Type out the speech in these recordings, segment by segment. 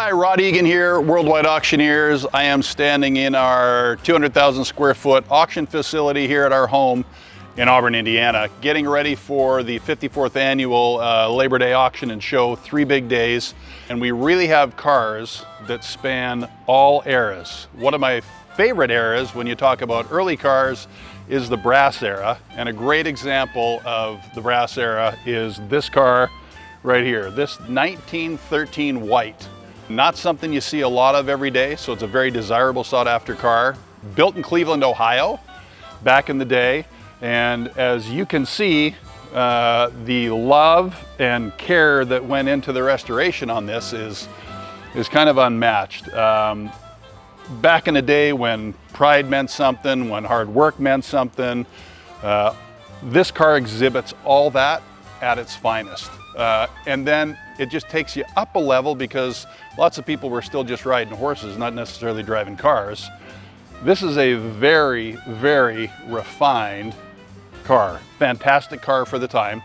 Hi, Rod Egan here, Worldwide Auctioneers. I am standing in our 200,000 square foot auction facility here at our home in Auburn, Indiana, getting ready for the 54th annual Labor Day auction and show, 3 big days. And we really have cars that span all eras. One of my favorite eras when you talk about early cars is the brass era. And a great example of the brass era is this car right here, this 1913 White. Not something you see a lot of every day, so it's a very desirable, sought-after car. Built in Cleveland, Ohio, back in the day. And as you can see, the love and care that went into the restoration on this is kind of unmatched. Back in the day when pride meant something, when hard work meant something, this car exhibits all that at its finest. And then it just takes you up a level because lots of people were still just riding horses, not necessarily driving cars. This is a very, very refined car. Fantastic car for the time.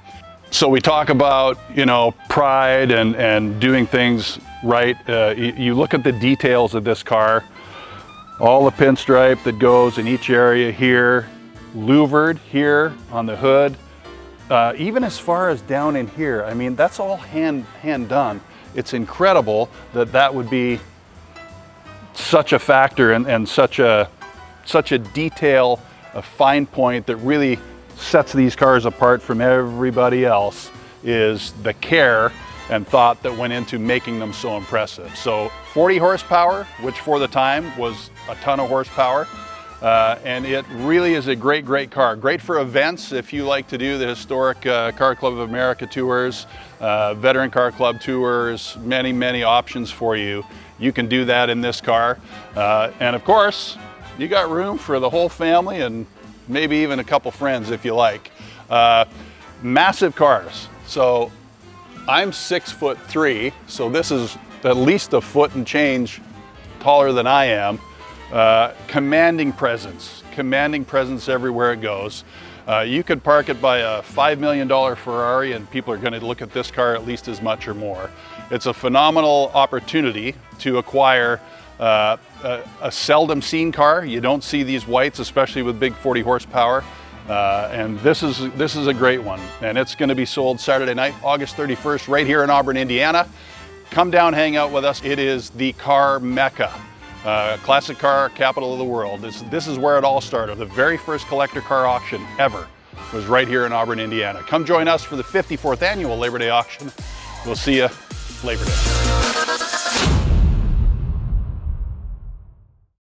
So we talk about, you know, pride and doing things right. You look at the details of this car, all the pinstripe that goes in each area here, louvered here on the hood. Even as far as down in here, I mean, that's all hand done. It's incredible that that would be such a factor and such a detail, a fine point that really sets these cars apart from everybody else is the care and thought that went into making them so impressive. So 40 horsepower, which for the time was a ton of horsepower. And it really is a great car. Great for events if you like to do the historic Car Club of America tours, Veteran Car Club tours, many options for you. You can do that in this car. And of course, you got room for the whole family and maybe even a couple friends if you like. Massive cars. So I'm 6'3", so this is at least a foot and change taller than I am. Commanding presence everywhere it goes. You could park it by a $5 million Ferrari and people are going to look at this car at least as much or more. It's a phenomenal opportunity to acquire a seldom seen car. You don't see these whites, especially with big 40 horsepower. And this is a great one. And it's going to be sold Saturday night, August 31st, right here in Auburn, Indiana. Come down, hang out with us. It is the car mecca. Classic car capital of the world. This is where it all started. The very first collector car auction ever was right here in Auburn, Indiana. Come join us for the 54th annual Labor Day auction. We'll see you Labor Day.